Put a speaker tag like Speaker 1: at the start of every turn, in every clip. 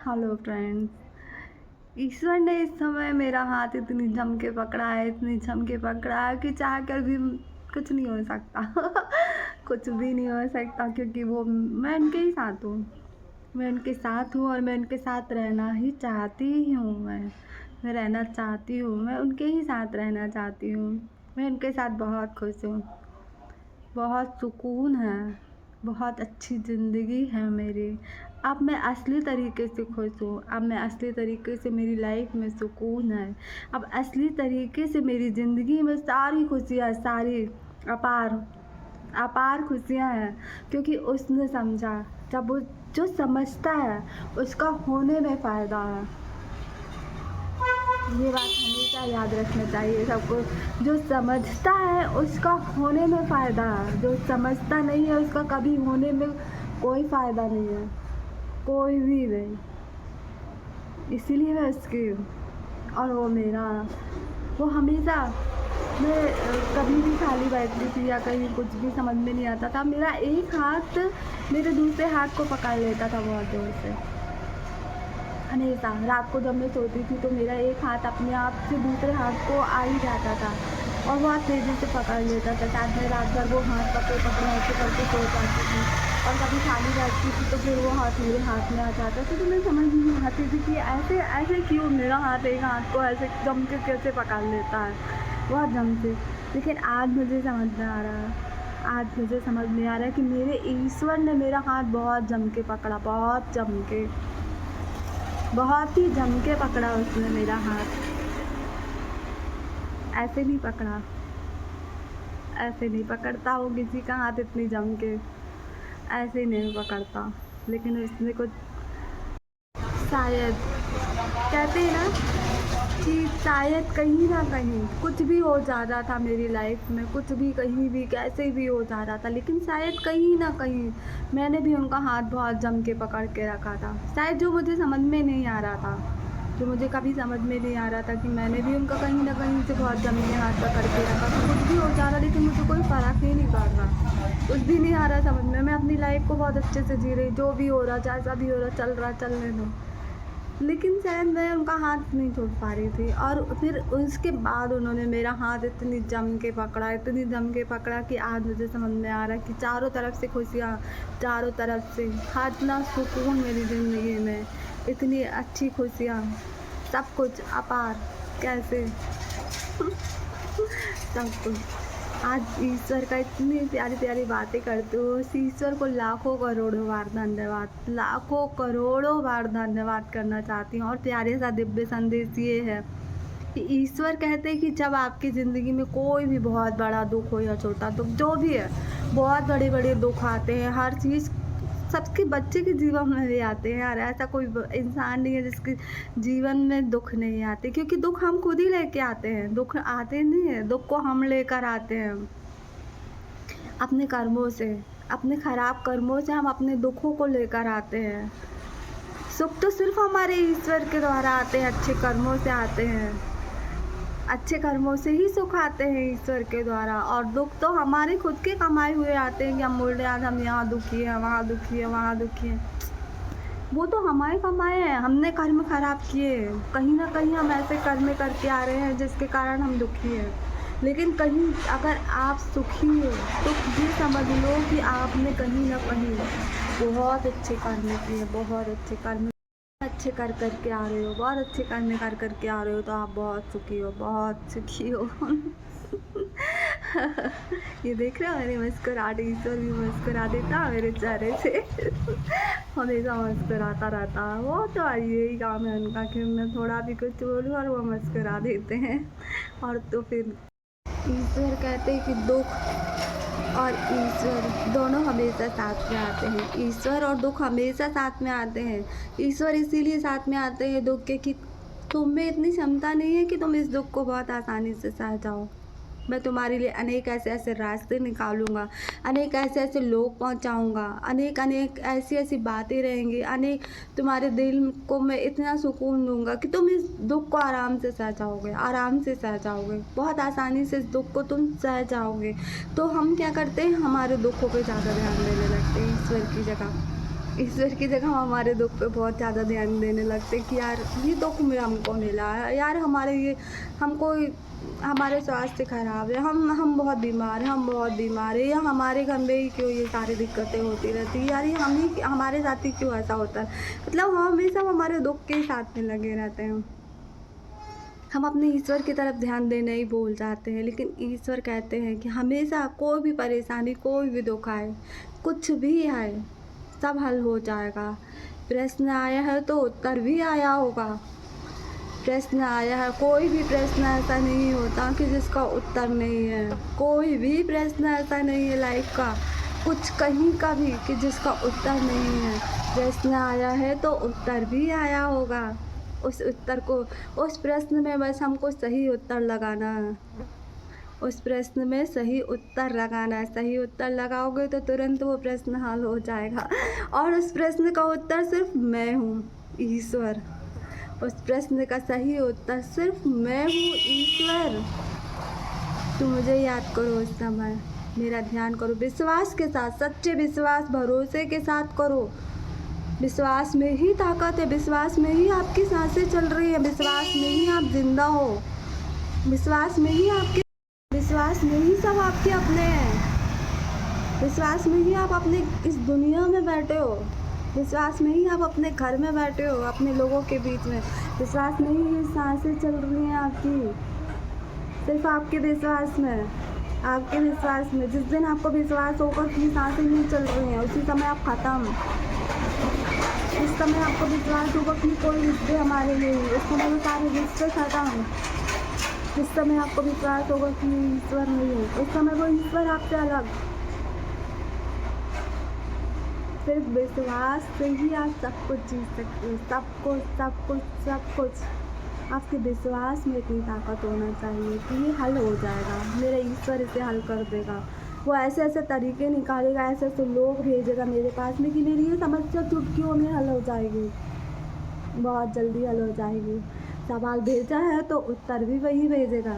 Speaker 1: Hello friends. ईश्वर ने इस समय मेरा हाथ इतनी जम के पकड़ा है, इतनी जम के पकड़ा है कि चाह कर भी कुछ नहीं हो सकता। कुछ भी नहीं हो सकता, क्योंकि वो मैं उनके ही साथ हूँ। मैं उनके साथ हूँ और मैं उनके साथ रहना ही चाहती ही हूँ। मैं रहना चाहती हूँ, मैं उनके ही साथ रहना चाहती हूँ। मैं उनके साथ बहुत खुश हूँ, बहुत सुकून है, बहुत अच्छी ज़िंदगी है मेरी। अब मैं असली तरीके से खुश हूँ। अब मैं असली तरीके से, मेरी लाइफ में सुकून है। अब असली तरीके से मेरी ज़िंदगी में सारी खुशियाँ, सारी अपार अपार खुशियाँ हैं, क्योंकि उसने समझा। जब वो जो समझता है उसका होने में फ़ायदा है। ये बात हमेशा याद रखना चाहिए सबको। जो समझता है उसका होने में फ़ायदा है, जो समझता नहीं है उसका कभी होने में कोई फ़ायदा नहीं है, कोई भी नहीं। इसीलिए मैं उसकी हूँ और वो मेरा। वो हमेशा, मैं कभी भी खाली बैठती थी या कहीं कुछ भी समझ में नहीं आता था, मेरा एक हाथ मेरे दूसरे हाथ को पकड़ लेता था बहुत जोर से। हमेशा रात को जब मैं सोती थी तो मेरा एक हाथ अपने आप से दूसरे हाथ को आ ही जाता था और बहुत तेज़ी से पकड़ लेता था। शायद मैं रात भर वो हाथ पकड़े पकड़े ऐसे करके सो जाती थी और कभी खाली बैठती थी तो फिर वो हाथ मेरे हाथ में आ जाता था। तो मैं समझ नहीं आती थी कि ऐसे ऐसे क्यों मेरा हाथ एक हाथ को ऐसे जम के कैसे पकड़ लेता है, बहुत जम से। लेकिन आज मुझे समझ में आ रहा है, आज मुझे समझ में आ रहा है कि मेरे ईश्वर ने मेरा हाथ बहुत जम के पकड़ा, बहुत जम के, बहुत ही जम के पकड़ा उसने मेरा हाथ। ऐसे नहीं पकड़ा, ऐसे नहीं पकड़ता वो किसी का हाथ इतनी जम के, ऐसे नहीं पकड़ता। लेकिन उसने कुछ, शायद कहते हैं ना कि शायद कहीं ना कहीं कुछ भी हो जा रहा था मेरी लाइफ में, कुछ भी कहीं भी कैसे भी हो जा रहा था, लेकिन शायद कहीं ना कहीं मैंने भी उनका हाथ बहुत जम के पकड़ के रखा था। शायद जो मुझे समझ में नहीं आ रहा था, जो मुझे कभी समझ में नहीं आ रहा था कि मैंने भी उनका कहीं ना कहीं से बहुत जम के हाथ पकड़ के रखा था। कुछ भी हो जा रहा लेकिन मुझे कोई फ़र्क ही नहीं पड़ रहा, कुछ भी नहीं आ रहा समझ में। मैं अपनी लाइफ को बहुत अच्छे से जी रही, जो भी हो रहा, जैसा भी हो रहा चल रहा, चलने दो। लेकिन शायद मैं उनका हाथ नहीं छोड़ पा रही थी और फिर उसके बाद उन्होंने मेरा हाथ इतनी जम के पकड़ा, इतनी जम के पकड़ा कि आज मुझे समझ में आ रहा है कि चारों तरफ से खुशियाँ, चारों तरफ से इतना सुकून मेरी ज़िंदगी में, इतनी अच्छी खुशियाँ, सब कुछ अपार, कैसे सब कुछ। आज ईश्वर का इतनी प्यारी प्यारी बातें करते हो, उस ईश्वर को लाखों करोड़ों बार धन्यवाद, लाखों करोड़ों बार धन्यवाद करना चाहती हूँ। और प्यारे सा दिव्य संदेश ये है कि ईश्वर कहते हैं कि जब आपकी ज़िंदगी में कोई भी बहुत बड़ा दुख हो या छोटा दुख, जो भी है, बहुत बड़े बड़े दुख आते हैं, हर चीज़ सबके बच्चे के जीवन में भी आते हैं यार। ऐसा कोई इंसान नहीं है जिसके जीवन में दुख नहीं आते, क्योंकि दुख हम खुद ही लेके आते हैं। दुख आते नहीं है, दुख को हम लेकर आते हैं अपने कर्मों से, अपने ख़राब कर्मों से हम अपने दुखों को लेकर आते हैं। सुख तो सिर्फ हमारे ईश्वर के द्वारा आते हैं, अच्छे कर्मों से आते हैं, अच्छे कर्मों से ही सुख आते हैं ईश्वर के द्वारा। और दुख तो हमारे खुद के कमाए हुए आते हैं कि हम बोल रहे हैं आज हम यहाँ दुखी हैं, वहाँ दुखी हैं, वहाँ दुखी हैं। वो तो हमारे कमाए हैं, हमने कर्म खराब किए। कहीं ना कहीं हम ऐसे कर्म करके आ रहे हैं जिसके कारण हम दुखी हैं। लेकिन कहीं अगर आप सुखी हो तो ये समझ लो कि आपने कहीं ना कहीं बहुत अच्छे कर्म किए, बहुत अच्छे कर्म अच्छे कर के आ रहे हो, बहुत अच्छे कर्म कर के आ रहे हो, तो आप बहुत सुखी हो, बहुत सुखी हो। ये देख रहे हो मेरी मुस्कुराहट, ईश्वर भी मुस्कुरा देता मेरे चेहरे से। हमेशा मुस्कुराता रहता है वो, तो यही काम है उनका कि मैं थोड़ा भी कुछ बोलूँ और वो मुस्कुरा देते हैं। और तो फिर ईश्वर कहते हैं कि दुख और ईश्वर दोनों हमेशा साथ में आते हैं। ईश्वर और दुख हमेशा साथ में आते हैं। ईश्वर इसीलिए साथ में आते हैं दुख के कि तुम में इतनी क्षमता नहीं है कि तुम इस दुख को बहुत आसानी से सह जाओ। मैं तुम्हारे लिए अनेक ऐसे ऐसे रास्ते निकालूंगा, अनेक ऐसे ऐसे लोग पहुंचाऊंगा, अनेक अनेक ऐसी ऐसी बातें रहेंगी, अनेक तुम्हारे दिल को मैं इतना सुकून दूंगा कि तुम इस दुख को आराम से सह जाओगे, आराम से सह जाओगे, बहुत आसानी से इस दुख को तुम सह जाओगे। तो हम क्या करते हैं, हमारे दुखों पे ज़्यादा ध्यान देने लगते हैं ईश्वर की जगह। ईश्वर की जगह हम हमारे दुख पे बहुत ज़्यादा ध्यान देने लगते कि यार ये दुख में हमको मिला है, यार हमारे ये हमको हमारे स्वास्थ्य खराब है, हम बहुत बीमार हैं, हम बहुत बीमार हैं, या हमारे घर में ही क्यों ये सारी दिक्कतें होती रहती है, यार ये हम ही हमारे साथ ही क्यों ऐसा होता है। मतलब हम हमेशा हमारे दुख के ही साथ में लगे रहते हैं। हम अपने ईश्वर की तरफ ध्यान देना ही भूल जाते हैं, लेकिन ईश्वर कहते हैं कि हमेशा कोई भी परेशानी, कोई भी दुख आए, कुछ भी आए, सब हल हो जाएगा। प्रश्न आया है तो उत्तर भी आया होगा। प्रश्न आया है, कोई भी प्रश्न ऐसा नहीं होता कि जिसका उत्तर नहीं है। कोई भी प्रश्न ऐसा नहीं है लाइफ का, कुछ कहीं का भी, कि जिसका उत्तर नहीं है। प्रश्न आया है तो उत्तर भी आया होगा। उस उत्तर को, उस प्रश्न में बस हमको सही उत्तर लगाना है। उस प्रश्न में सही उत्तर लगाना है। सही उत्तर लगाओगे तो तुरंत वो प्रश्न हल हो जाएगा। और उस प्रश्न का उत्तर सिर्फ मैं हूँ, ईश्वर। उस प्रश्न का सही उत्तर सिर्फ मैं हूँ, ईश्वर। तो मुझे याद करो उस समय, मेरा ध्यान करो, विश्वास के साथ, सच्चे विश्वास, भरोसे के साथ करो। विश्वास में ही ताकत है, विश्वास में ही आपकी सांसें चल रही है, विश्वास में ही आप जिंदा हो, विश्वास में ही विश्वास में ही सब आपके अपने हैं, विश्वास में ही आप अपने इस दुनिया में बैठे हो, विश्वास में ही आप अपने घर में बैठे हो, अपने लोगों के बीच में, विश्वास में ही ये सांसें चल रही हैं आपकी, सिर्फ आपके विश्वास में, आपके विश्वास में। जिस दिन आपको विश्वास होगा कि सांसें नहीं चल रही हैं, उसी समय आप खत्म। इस समय आपको विश्वास होगा कि कोई रिश्ते हमारे लिए नहीं, उस समय वो सारे रिश्ते खत्म। जिस समय आपको विश्वास होगा कि ईश्वर नहीं है, उस समय वो ईश्वर आपसे अलग। सिर्फ विश्वास से ही आप सब कुछ जीत सकते हो, सब कुछ, सब कुछ, सब कुछ। आपके विश्वास में इतनी ताकत होना चाहिए कि ये हल हो जाएगा, मेरा ईश्वर इसे हल कर देगा। वो ऐसे ऐसे तरीके निकालेगा, ऐसे ऐसे लोग भेजेगा मेरे पास में कि मेरी ये समस्या चुटकियों में हल हो जाएगी, बहुत जल्दी हल हो जाएगी। सवाल भेजा है तो उत्तर भी वही भेजेगा,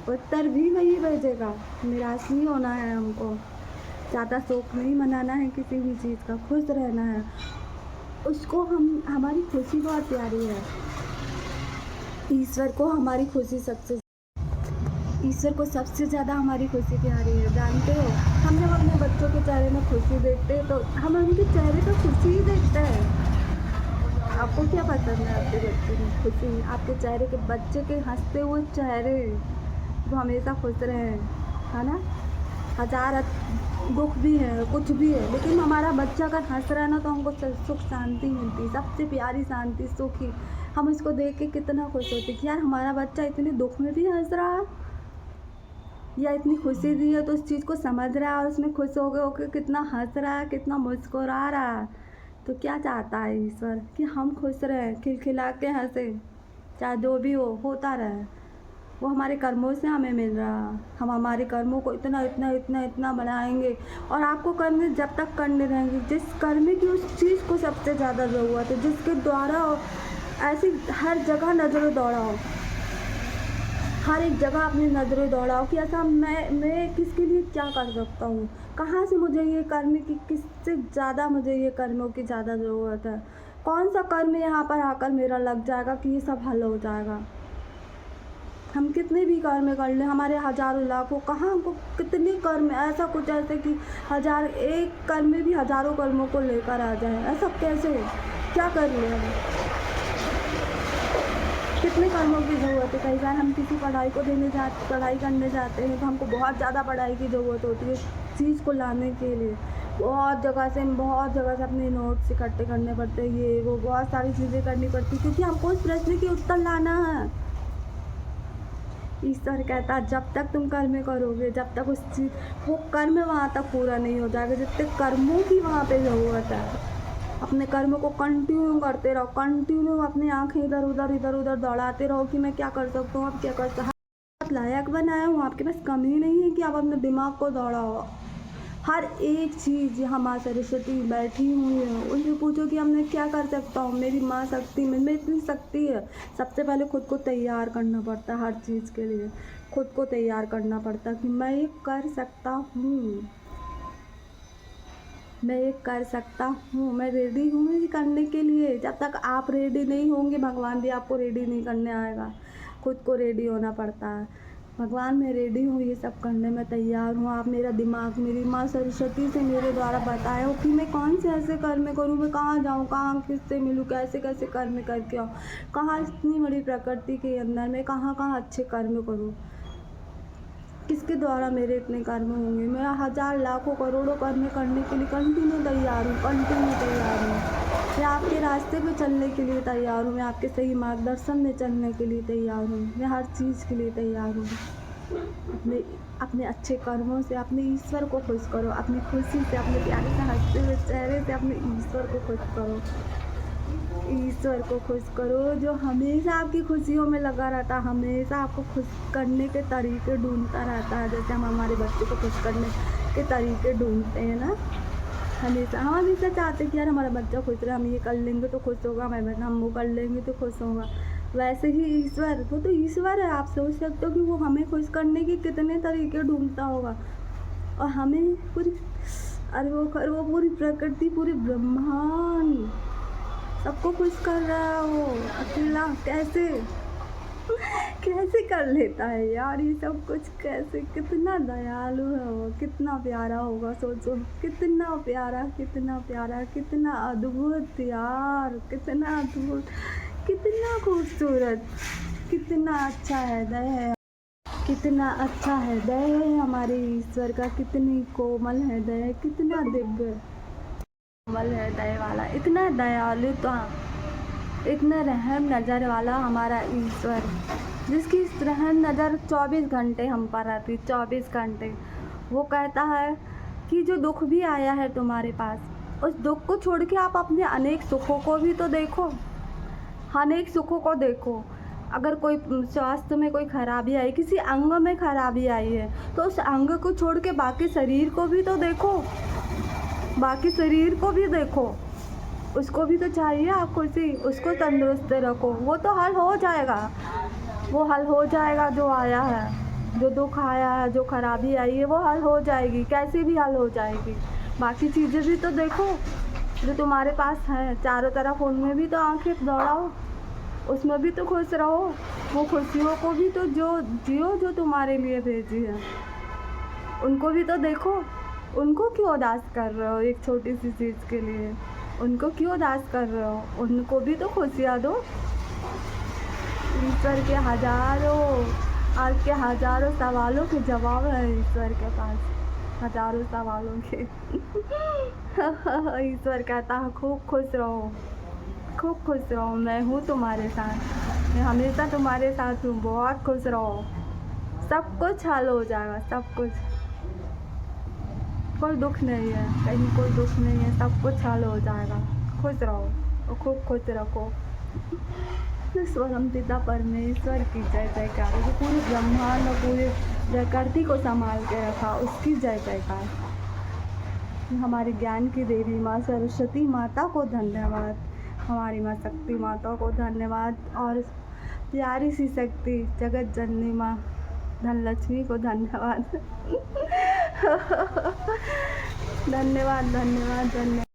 Speaker 1: उत्तर भी वही भेजेगा। निराश नहीं होना है हमको, ज़्यादा शौक नहीं मनाना है किसी भी चीज़ का, खुश रहना है। उसको हमारी खुशी बहुत प्यारी है, ईश्वर को हमारी खुशी सबसे, ईश्वर को सबसे ज़्यादा हमारी खुशी प्यारी है। जानते हो, हम जब अपने बच्चों के चेहरे में खुशी देखते हैं तो हम उनके चेहरे पर खुशी ही देखते हैं। आपको क्या पसंद है आपके बच्चे की खुशी, आपके चेहरे के, बच्चे के हंसते हुए चेहरे, वो हमेशा खुश रहे, है ना। हजार दुख भी है, कुछ भी है, लेकिन हमारा बच्चा अगर हंस रहा है ना तो हमको सुख शांति मिलती, सबसे प्यारी शांति, सुख ही। हम इसको देख के कितना खुश होते कि यार हमारा बच्चा इतने दुख में भी हंस रहा है, या इतनी खुशी दी है तो उस चीज़ को समझ रहा है और उसमें खुश हो गए होकर कितना हंस रहा है, कितना मुस्कुरा रहा है। तो क्या चाहता है ईश्वर कि हम खुश रहें, खिलखिला के हंसे, चाहे जो भी हो, होता रहे। वो हमारे कर्मों से हमें मिल रहा है। हम हमारे कर्मों को इतना इतना इतना इतना बढ़ाएंगे, और आपको कर्म जब तक करने रहेंगे, जिस कर्म की उस चीज़ को सबसे ज़्यादा ज़रूरत है, जिसके द्वारा ऐसी हर जगह नज़रें दौड़ाओ, हर एक जगह अपनी नज़रें दौड़ाओ कि ऐसा मैं किसके लिए क्या कर सकता हूँ, कहाँ से मुझे ये कर्म की, किससे ज़्यादा मुझे ये कर्मों की ज़्यादा ज़रूरत है, कौन सा कर्म यहाँ पर आकर मेरा लग जाएगा कि ये सब हल हो जाएगा। हम कितने भी कर्म कर लें, हमारे हज़ारों लाखों, कहाँ हमको कितने कर्म, ऐसा कुछ ऐसे कि एक कर्म में भी हज़ारों कर्मों को लेकर आ जाए, ऐसा कैसे, क्या कर ले हम, कितने कर्मों की ज़रूरत है। कई बार हम किसी पढ़ाई करने जाते हैं तो हमको बहुत ज़्यादा पढ़ाई की ज़रूरत होती है चीज़ को लाने के लिए, बहुत जगह से अपने नोट्स इकट्ठे करने पड़ते हैं, ये वो बहुत सारी चीज़ें करनी पड़ती है, क्योंकि हमको उस प्रश्न के उत्तर लाना है। ईश्वर कहता है जब तक तुम कर्म करोगे, जब तक उस चीज़, वो कर्म वहाँ तक पूरा नहीं हो जाएगा जब तक कर्मों की वहाँ पे ज़रूरत है। अपने कर्म को कंटिन्यू करते रहो, कंटिन्यू अपनी आंखें इधर उधर दौड़ाते रहो कि मैं क्या कर सकता हूँ, अब क्या कर सकता हूँ। आप लायक बनाया हूँ, आपके पास कमी नहीं है कि आप अपने दिमाग को दौड़ाओ। हर एक चीज़ यहाँ माँ सरस्वती बैठी हुई है, उनसे पूछो कि अब मैं क्या कर सकता हूँ, मेरी माँ शक्ति में इतनी शक्ति है। सबसे पहले खुद को तैयार करना पड़ता है, हर चीज़ के लिए खुद को तैयार करना पड़ता है कि मैं ये कर सकता हूँ। मैं ये कर सकता हूँ, मैं रेडी हूँ ये करने के लिए। जब तक आप रेडी नहीं होंगे भगवान भी आपको रेडी नहीं करने आएगा, खुद को रेडी होना पड़ता है। भगवान मैं रेडी हूँ, ये सब करने में तैयार हूँ। आप मेरा दिमाग मेरी माँ सरस्वती से मेरे द्वारा बताया हो कि मैं कौन से ऐसे कर्म करूँ, मैं कहाँ जाऊँ, कहाँ किससे मिलूँ, कैसे कैसे कर्म करके आऊँ, कहाँ इतनी बड़ी प्रकृति के अंदर मैं कहाँ कहाँ अच्छे कर्म करूँ, किसके द्वारा मेरे इतने कर्म होंगे। मैं हज़ार लाखों करोड़ों कर्म करने के लिए कंटिन्यू तैयार हूँ, कंटिन्यू तैयार हूँ। मैं आपके रास्ते पे चलने के लिए तैयार हूँ, मैं आपके सही मार्गदर्शन में चलने के लिए तैयार हूँ, मैं हर चीज़ के लिए तैयार हूँ। अपने अच्छे कर्मों से अपने ईश्वर को खुश करो, अपनी खुशी से, अपने प्यारे से हंसते हुए चेहरे से अपने ईश्वर को खुश करो। ईश्वर को खुश करो जो हमेशा आपकी खुशियों में लगा रहता है, हमेशा आपको खुश करने के तरीके ढूंढता रहता है। जैसे हम हमारे बच्चे को खुश करने के तरीके ढूंढते हैं ना, हम हमेशा चाहते हैं कि यार हमारा बच्चा खुश रहे, हम ये कर लेंगे तो खुश होगा, हम वो कर लेंगे तो खुश होगा। वैसे ही ईश्वर, वो तो ईश्वर है। आप सोच सकते हो कि वो हमें खुश करने के कितने तरीके ढूंढता होगा, और हमें पूरी वो पूरी प्रकृति, पूरी ब्रह्मांड सबको खुश कर रहा है। वो अकेला कैसे कैसे कर लेता है यार ये सब कुछ, कैसे, कितना दयालु है वो, कितना प्यारा होगा। सोचो कितना प्यारा, कितना प्यारा, कितना अद्भुत यार, कितना अद्भुत, कितना खूबसूरत, कितना अच्छा हृदय है, कितना अच्छा हृदय है हमारे ईश्वर का, कितनी कोमल हृदय है, कितना दिव्य कोमल हृदय वाला, इतना दयालु, इतना रहम नज़र वाला हमारा ईश्वर, जिसकी रहम नज़र 24 घंटे हम पर रहती, 24 घंटे। वो कहता है कि जो दुख भी आया है तुम्हारे पास, उस दुख को छोड़ के आप अपने अनेक सुखों को भी तो देखो, अनेक सुखों को देखो। अगर कोई स्वास्थ्य में कोई खराबी आई, किसी अंग में खराबी आई है, तो उस अंग को छोड़ के बाकी शरीर को भी तो देखो, बाकी शरीर को भी देखो, उसको भी तो चाहिए आप खुशी, उसको तंदुरुस्त रखो, वो तो हल हो जाएगा, वो हल हो जाएगा। जो आया है, जो दुख आया है, जो खराबी आई है, वो हल हो जाएगी, कैसे भी हल हो जाएगी। बाकी चीज़ें भी तो देखो जो तुम्हारे पास है चारों तरफ, उनमें भी तो आंखें दौड़ाओ, उसमें भी तो खुश रहो, वो खुशियों को भी तो जियो जो तुम्हारे लिए भेजी है, उनको भी तो देखो। उनको क्यों उदास कर रहे हो एक छोटी सी चीज़ के लिए, उनको क्यों उदास कर रहे हो, उनको भी तो खुशियाँ दो। ईश्वर के आज के हजारों सवालों के जवाब है ईश्वर के पास, हजारों सवालों के ईश्वर कहता है खूब खुश रहो, खूब खुश रहो, मैं हूँ तुम्हारे साथ, मैं हमेशा तुम्हारे साथ हूँ, बहुत खुश रहो, सब कुछ हल हो जाएगा, सब कुछ, कोई दुख नहीं है, कहीं कोई दुख नहीं है, सब कुछ हल हो जाएगा। खुश रहो और खूब खुश रखो। परम पिता परमेश्वर की जय जयकार, जो पूरे ब्रह्मांड और पूरे प्रकृति को संभाल के रखा, उसकी जय जयकार। हमारे ज्ञान की देवी माँ सरस्वती माता को धन्यवाद, हमारी माँ शक्ति माता को धन्यवाद, और प्यारी सी शक्ति जगत जननी माँ धनलक्ष्मी को धन्यवाद धन्यवाद धन्यवाद धन्यवाद।